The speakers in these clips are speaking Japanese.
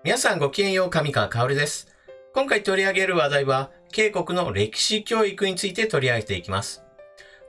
皆さんごきげんよう、上川薫です。今回取り上げる話題は、慶国の歴史教育について取り上げていきます。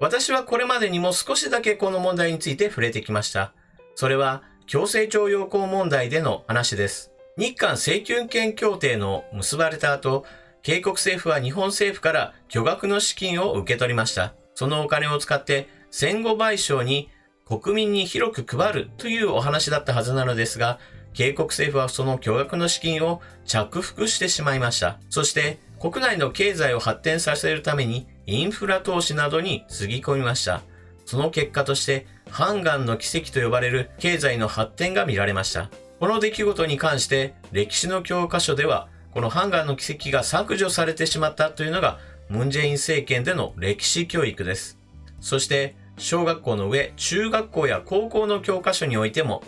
私はこれまでにも少しだけこの問題について触れてきました。それは、強制徴用工問題での話です。日韓請求権協定の結ばれた後、慶国政府は日本政府から巨額の資金を受け取りました。そのお金を使って戦後賠償に国民に広く配るというお話だったはずなのですが、慶国政府はその巨額の資金を着服してしまいました。そして国内の経済を発展させるためにインフラ投資などにつぎ込みました。その結果としてハンガンの奇跡と呼ばれる経済の発展が見られました。この出来事に関して歴史の教科書ではこのハンガンの奇跡が削除されてしまったというのがムン・ジェイン政権での歴史教育です。そして小学校の上、中学校や高校の教科書においても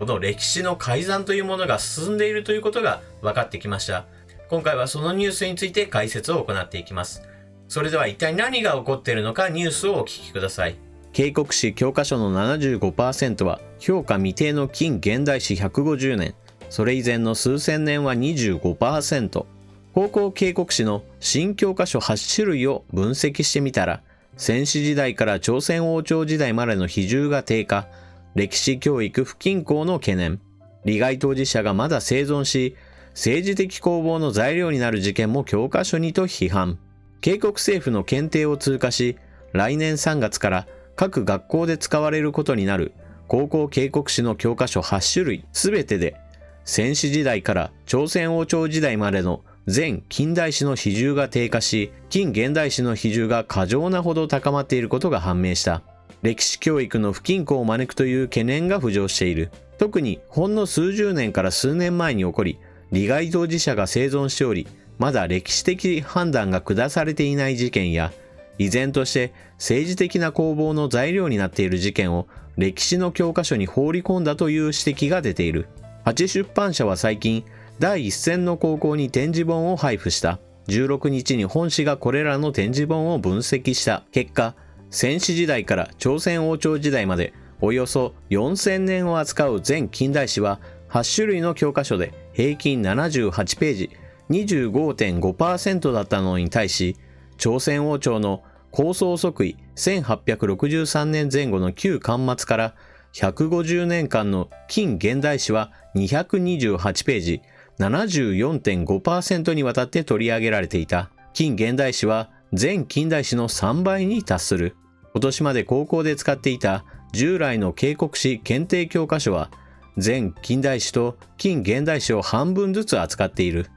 この歴史の改ざんというものが進んでいるということが分かってきました。今回はそのニュースについて解説を行っていきます。それでは一体何が起こっているのかニュースをお聞きください。慶国史教科書の 75% は評価未定の近現代史150年、それ以前の数千年は 25%。高校慶国史の新教科書8種類を分析してみたら、先史時代から朝鮮王朝時代までの比重が低下、歴史教育不均衡の懸念、利害当事者がまだ生存し、政治的攻防の材料になる事件も教科書にと批判。慶国政府の検定を通過し、来年3月から各学校で使われることになる高校慶国史の教科書8種類すべてで、先史時代から朝鮮王朝時代までの前近代史の比重が低下し、近現代史の比重が過剰なほど高まっていることが判明した。歴史教育の不均衡を招くという懸念が浮上している。特にほんの数十年から数年前に起こり、利害当事者が生存しており、まだ歴史的判断が下されていない事件や、依然として政治的な攻防の材料になっている事件を歴史の教科書に放り込んだという指摘が出ている。八出版社は最近、第一線の高校に展示本を配布した。16日に本誌がこれらの展示本を分析した結果、先史時代から朝鮮王朝時代までおよそ4000年を扱う前近代史は8種類の教科書で平均78ページ 25.5% だったのに対し、朝鮮王朝の高宗即位1863年前後の旧巻末から150年間の近現代史は228ページ 74.5% にわたって取り上げられていた。近現代史は前近代史の3倍に達する。今年まで高校で使っていた従来の慶国史検定教科書は前近代史と近現代史を半分ずつ扱っている。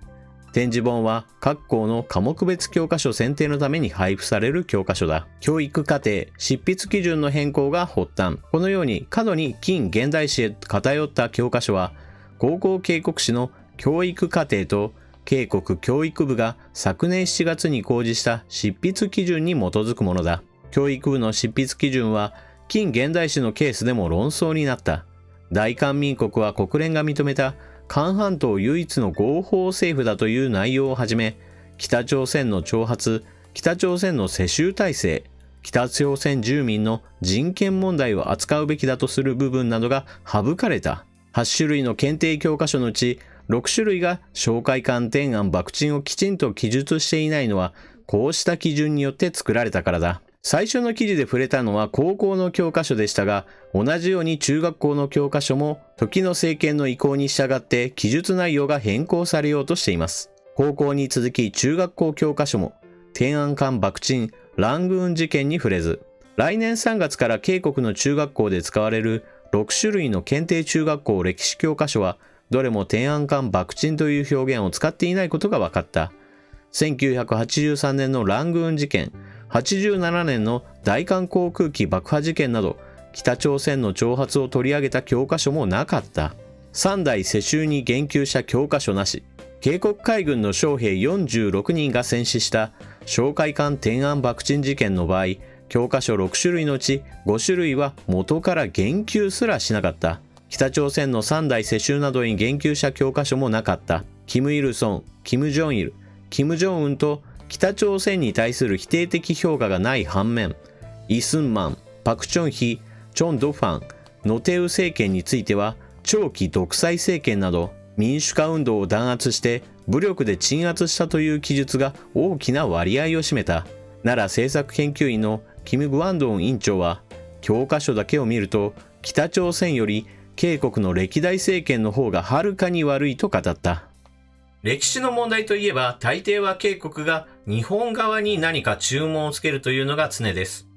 展示本は各校の科目別教科書選定のために配布される教科書だ。教育課程、執筆基準の変更が発端。このように過度に近現代史へ偏った教科書は高校慶国史の教育課程と慶国教育部が昨年7月に公示した執筆基準に基づくものだ。教育部の執筆基準は近現代史のケースでも論争になった。大韓民国は国連が認めた韓半島唯一の合法政府だという内容をはじめ、北朝鮮の挑発、北朝鮮の世襲体制、北朝鮮住民の人権問題を扱うべきだとする部分などが省かれた。8種類の検定教科書のうち6種類が紹介官天案爆沈をきちんと記述していないのは、こうした基準によって作られたからだ。最初の記事で触れたのは高校の教科書でしたが、同じように中学校の教科書も時の政権の意向に従って記述内容が変更されようとしています。高校に続き中学校教科書も天安館爆沈、ラングーン事件に触れず、来年3月から慶国の中学校で使われる6種類の検定中学校歴史教科書は、どれも天安館爆沈という表現を使っていないことが分かった。1983年のラングーン事件、87年の大韓航空機爆破事件など、北朝鮮の挑発を取り上げた教科書もなかった。三代世襲に言及した教科書なし。慶国海軍の将兵46人が戦死した哨戒艦天安爆沈事件の場合、教科書6種類のうち5種類は元から言及すらしなかった。北朝鮮の三代世襲などに言及した教科書もなかった。キム・イルソン、キム・ジョンイル、キム・ジョンウンと北朝鮮に対する否定的評価がない反面、イ・スンマン、パク・チョンヒ、チョン・ドファン、ノテウ政権については長期独裁政権など民主化運動を弾圧して武力で鎮圧したという記述が大きな割合を占めた。奈良政策研究院のキム・グワンドン院長は、教科書だけを見ると北朝鮮より慶国の歴代政権の方がはるかに悪いと語った。歴史の問題といえば、大抵は慶国が日本側に何か注文をつけるというのが常です。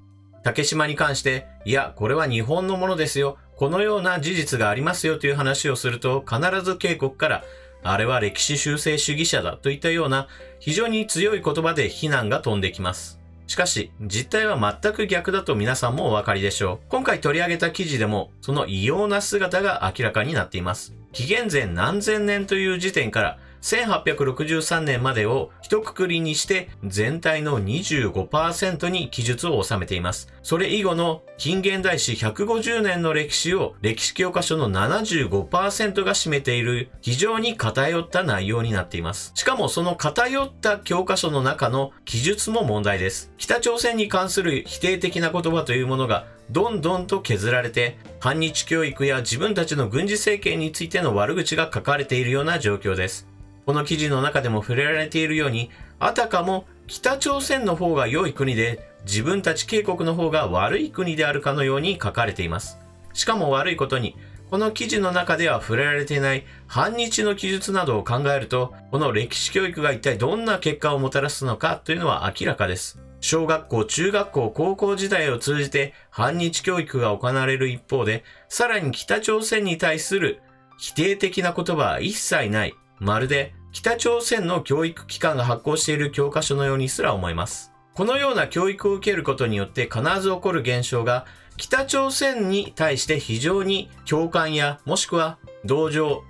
竹島に関して、いや、これは日本のものですよ。このような事実がありますよという話をすると、必ず慶国から、あれは歴史修正主義者だといったような非常に強い言葉で非難が飛んできます。しかし、実態は全く逆だと皆さんもお分かりでしょう。今回取り上げた記事でも、その異様な姿が明らかになっています。紀元前何千年という時点から、1863年までを一括りにして全体の 25% に記述を収めています。それ以後の近現代史150年の歴史を歴史教科書の 75% が占めている非常に偏った内容になっています。しかもその偏った教科書の中の記述も問題です。北朝鮮に関する否定的な言葉というものがどんどんと削られて、反日教育や自分たちの軍事政権についての悪口が書かれているような状況です。この記事の中でも触れられているように、あたかも北朝鮮の方が良い国で、自分たち慶国の方が悪い国であるかのように書かれています。しかも悪いことに、この記事の中では触れられていない反日の記述などを考えると、この歴史教育が一体どんな結果をもたらすのかというのは明らかです。小学校、中学校、高校時代を通じて反日教育が行われる一方で、さらに北朝鮮に対する否定的な言葉は一切ない。まるで北朝鮮の教育機関が発行している教科書のようにすら思えます。このような教育を受けることによって必ず起こる現象が、北朝鮮に対して非常に共感やもしくは同情、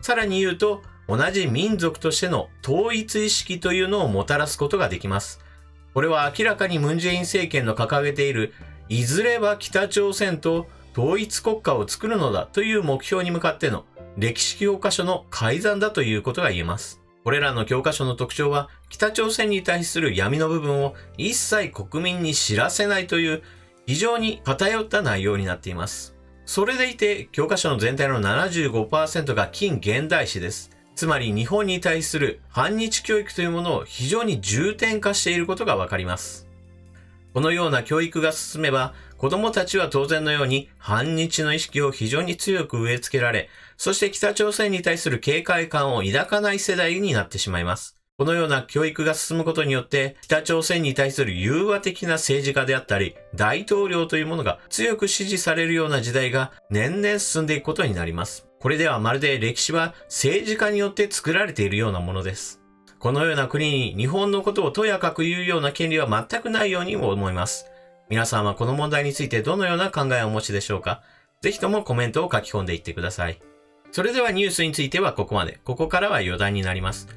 さらに言うと同じ民族としての統一意識というのをもたらすことができます。これは明らかにムンジェイン政権の掲げている、いずれは北朝鮮と統一国家を作るのだという目標に向かっての歴史教科書の改ざんだということが言えます。これらの教科書の特徴は、北朝鮮に対する闇の部分を一切国民に知らせないという非常に偏った内容になっています。それでいて、教科書の全体の 75% が近現代史です。つまり日本に対する反日教育というものを非常に重点化していることがわかります。このような教育が進めば、子供たちは当然のように反日の意識を非常に強く植え付けられ、そして北朝鮮に対する警戒感を抱かない世代になってしまいます。このような教育が進むことによって、北朝鮮に対する融和的な政治家であったり、大統領というものが強く支持されるような時代が年々進んでいくことになります。これではまるで歴史は政治家によって作られているようなものです。このような国に日本のことをとやかく言うような権利は全くないようにも思います。皆さんはこの問題についてどのような考えをお持ちでしょうか？ぜひともコメントを書き込んでいってください。それではニュースについてはここまで。ここからは余談になります。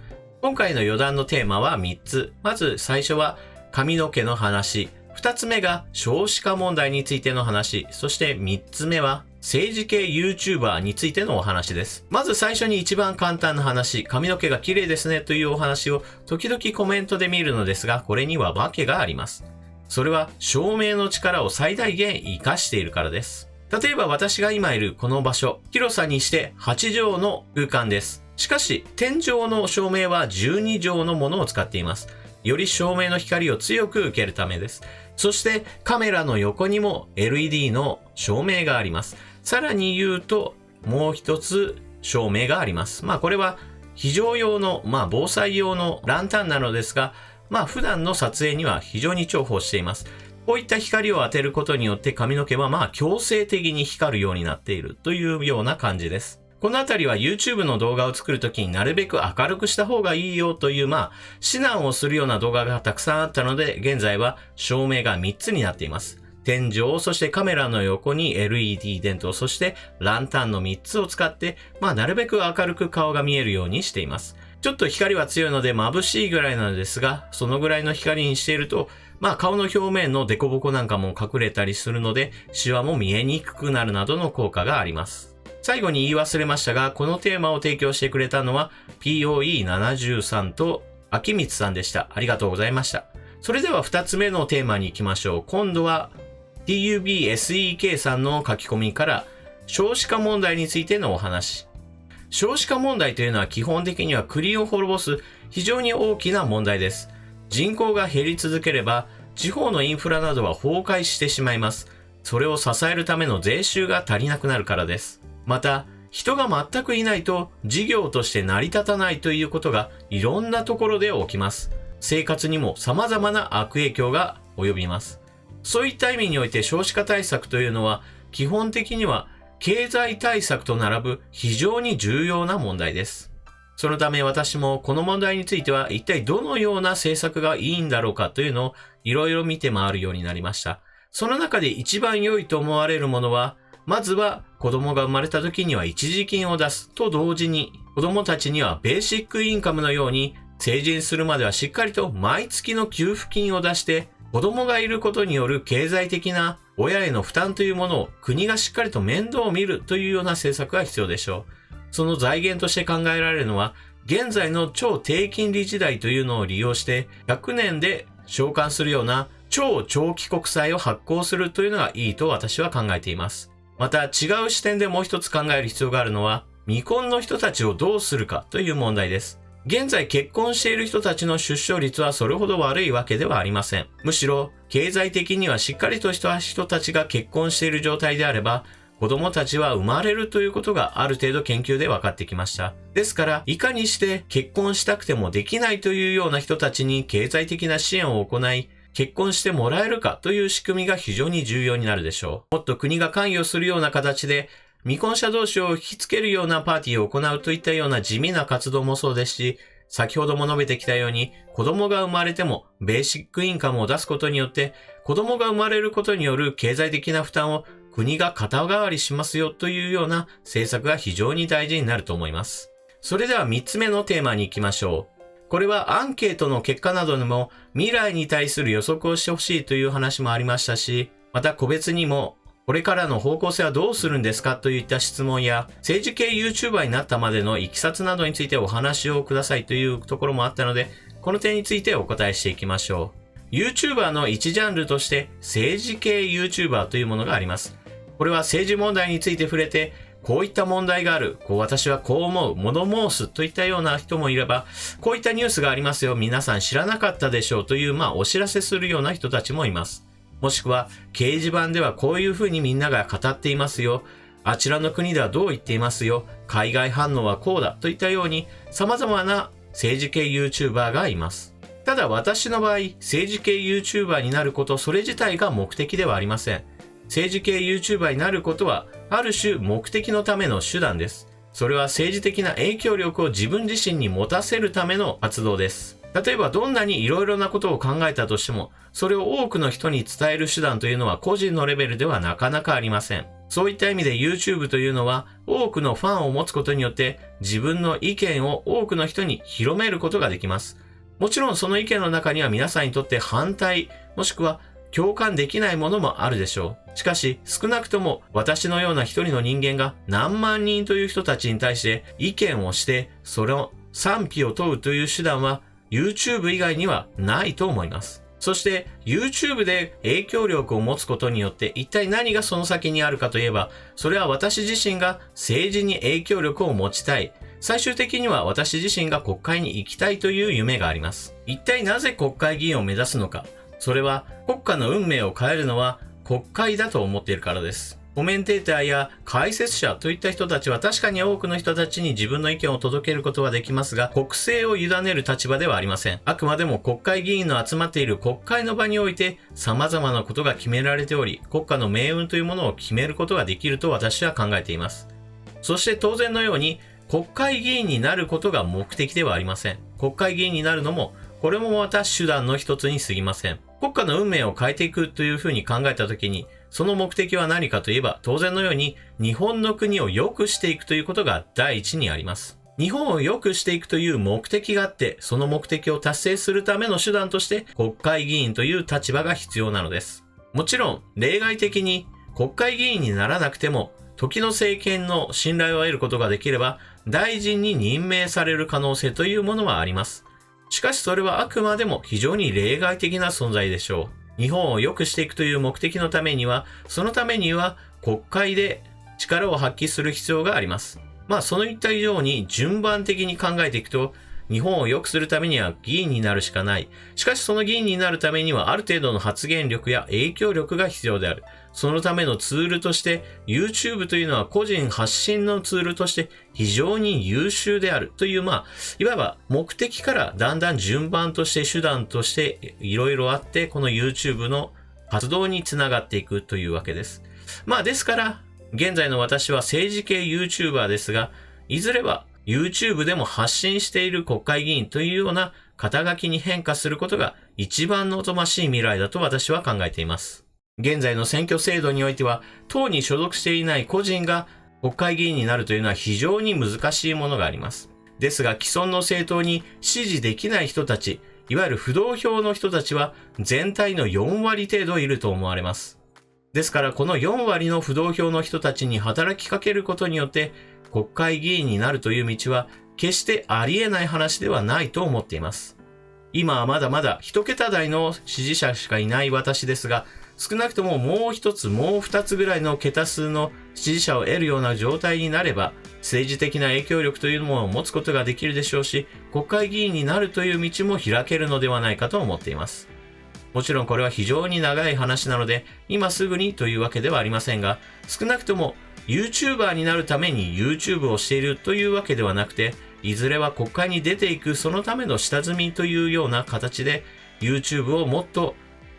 今回の余談のテーマは3つ。まず最初は髪の毛の話。2つ目が少子化問題についての話。そして3つ目は政治系 YouTuber についてのお話です。まず最初に一番簡単な話、髪の毛が綺麗ですねというお話を時々コメントで見るのですが、これには訳があります。それは照明の力を最大限活かしているからです。例えば私が今いるこの場所、広さにして8畳の空間です。しかし天井の照明は12畳のものを使っています。より照明の光を強く受けるためです。そしてカメラの横にも LED の照明があります。さらに言うともう一つ照明があります。これは非常用の、防災用のランタンなのですが、普段の撮影には非常に重宝しています。こういった光を当てることによって髪の毛は強制的に光るようになっているというような感じです。このあたりは YouTube の動画を作るときになるべく明るくした方がいいよという指南をするような動画がたくさんあったので、現在は照明が3つになっています。天井、そしてカメラの横に LED 電灯、そしてランタンの3つを使って、なるべく明るく顔が見えるようにしています。ちょっと光は強いので眩しいぐらいなのですが、そのぐらいの光にしていると、顔の表面の凸凹なんかも隠れたりするので、シワも見えにくくなるなどの効果があります。最後に言い忘れましたが、このテーマを提供してくれたのは POE73 と秋光さんでした。ありがとうございました。それでは2つ目のテーマに行きましょう。今度は TUBSEK さんの書き込みから少子化問題についてのお話。少子化問題というのは基本的には国を滅ぼす非常に大きな問題です。人口が減り続ければ、地方のインフラなどは崩壊してしまいます。それを支えるための税収が足りなくなるからです。また、人が全くいないと事業として成り立たないということがいろんなところで起きます。生活にも様々な悪影響が及びます。そういった意味において少子化対策というのは基本的には経済対策と並ぶ非常に重要な問題です。そのため私もこの問題については一体どのような政策がいいんだろうかというのをいろいろ見て回るようになりました。その中で一番良いと思われるものは、まずは子供が生まれた時には一時金を出すと同時に、子供たちにはベーシックインカムのように成人するまではしっかりと毎月の給付金を出して、子供がいることによる経済的な親への負担というものを国がしっかりと面倒を見るというような政策が必要でしょう。その財源として考えられるのは、現在の超低金利時代というのを利用して100年で償還するような超長期国債を発行するというのがいいと私は考えています。また違う視点でもう一つ考える必要があるのは、未婚の人たちをどうするかという問題です。現在結婚している人たちの出生率はそれほど悪いわけではありません。むしろ経済的にはしっかりとした人たちが結婚している状態であれば、子供たちは生まれるということがある程度研究で分かってきました。ですから、いかにして結婚したくてもできないというような人たちに経済的な支援を行い、結婚してもらえるかという仕組みが非常に重要になるでしょう。もっと国が関与するような形で、未婚者同士を引きつけるようなパーティーを行うといったような地味な活動もそうですし、先ほども述べてきたように、子供が生まれてもベーシックインカムを出すことによって、子供が生まれることによる経済的な負担を国が肩代わりしますよというような政策が非常に大事になると思います。それでは3つ目のテーマに行きましょう。これはアンケートの結果などにも未来に対する予測をしてほしいという話もありましたし、また個別にもこれからの方向性はどうするんですかといった質問や、政治系 YouTuber になったまでのいきさつなどについてお話をくださいというところもあったので、この点についてお答えしていきましょう。YouTuber の一ジャンルとして政治系 YouTuber というものがあります。これは政治問題について触れて、こういった問題がある、私はこう思う、物申すといったような人もいれば、こういったニュースがありますよ、皆さん知らなかったでしょうという、お知らせするような人たちもいます。もしくは、掲示板ではこういうふうにみんなが語っていますよ、あちらの国ではどう言っていますよ、海外反応はこうだといったように、様々な政治系 YouTuber がいます。ただ私の場合、政治系 YouTuber になること、それ自体が目的ではありません。政治系 YouTuber になることは、ある種目的のための手段です。それは政治的な影響力を自分自身に持たせるための活動です。例えばどんなに色々なことを考えたとしても、それを多くの人に伝える手段というのは個人のレベルではなかなかありません。そういった意味で YouTube というのは多くのファンを持つことによって自分の意見を多くの人に広めることができます。もちろんその意見の中には皆さんにとって反対、もしくは共感できないものもあるでしょう。しかし、少なくとも私のような一人の人間が何万人という人たちに対して意見をして、それを賛否を問うという手段は YouTube 以外にはないと思います。そして YouTube で影響力を持つことによって一体何がその先にあるかといえば、それは私自身が政治に影響力を持ちたい。最終的には私自身が国会に行きたいという夢があります。一体なぜ国会議員を目指すのか。それは国家の運命を変えるのは国会だと思っているからです。コメンテーターや解説者といった人たちは確かに多くの人たちに自分の意見を届けることはできますが、国政を委ねる立場ではありません。あくまでも国会議員の集まっている国会の場において様々なことが決められており、国家の命運というものを決めることができると私は考えています。そして当然のように国会議員になることが目的ではありません。国会議員になるのもこれもまた手段の一つに過ぎません。国家の運命を変えていくというふうに考えたときに、その目的は何かといえば、当然のように日本の国を良くしていくということが第一にあります。日本を良くしていくという目的があって、その目的を達成するための手段として国会議員という立場が必要なのです。もちろん、例外的に国会議員にならなくても、時の政権の信頼を得ることができれば、大臣に任命される可能性というものはあります。しかしそれはあくまでも非常に例外的な存在でしょう。日本を良くしていくという目的のためには、そのためには国会で力を発揮する必要があります。そのいったように順番的に考えていくと、日本を良くするためには議員になるしかない。しかしその議員になるためにはある程度の発言力や影響力が必要である。そのためのツールとして YouTube というのは個人発信のツールとして非常に優秀であるという、いわば目的からだんだん順番として手段としていろいろあって、この YouTube の活動につながっていくというわけです。ですから、現在の私は政治系 YouTuber ですが、いずれはYouTube でも発信している国会議員というような肩書きに変化することが一番望ましい未来だと私は考えています。現在の選挙制度においては、党に所属していない個人が国会議員になるというのは非常に難しいものがあります。ですが、既存の政党に支持できない人たち、いわゆる不動票の人たちは全体の4割程度いると思われます。ですから、この4割の不動票の人たちに働きかけることによって、国会議員になるという道は決してありえない話ではないと思っています。今はまだまだ一桁台の支持者しかいない私ですが、少なくとももう一つもう二つぐらいの桁数の支持者を得るような状態になれば、政治的な影響力というものを持つことができるでしょうし、国会議員になるという道も開けるのではないかと思っています。もちろんこれは非常に長い話なので、今すぐにというわけではありませんが、少なくともYouTuber になるために YouTube をしているというわけではなくて、いずれは国会に出ていくそのための下積みというような形で YouTube をもっと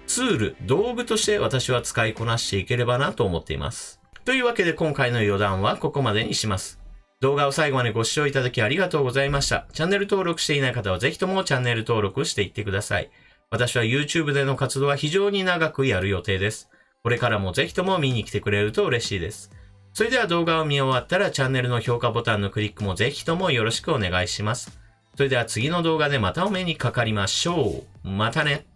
ツール、道具として私は使いこなしていければなと思っています。というわけで今回の余談はここまでにします。動画を最後までご視聴いただきありがとうございました。チャンネル登録していない方はぜひともチャンネル登録していってください。私は YouTube での活動は非常に長くやる予定です。これからもぜひとも見に来てくれると嬉しいです。それでは動画を見終わったらチャンネルの評価ボタンのクリックもぜひともよろしくお願いします。それでは次の動画でまたお目にかかりましょう。またね。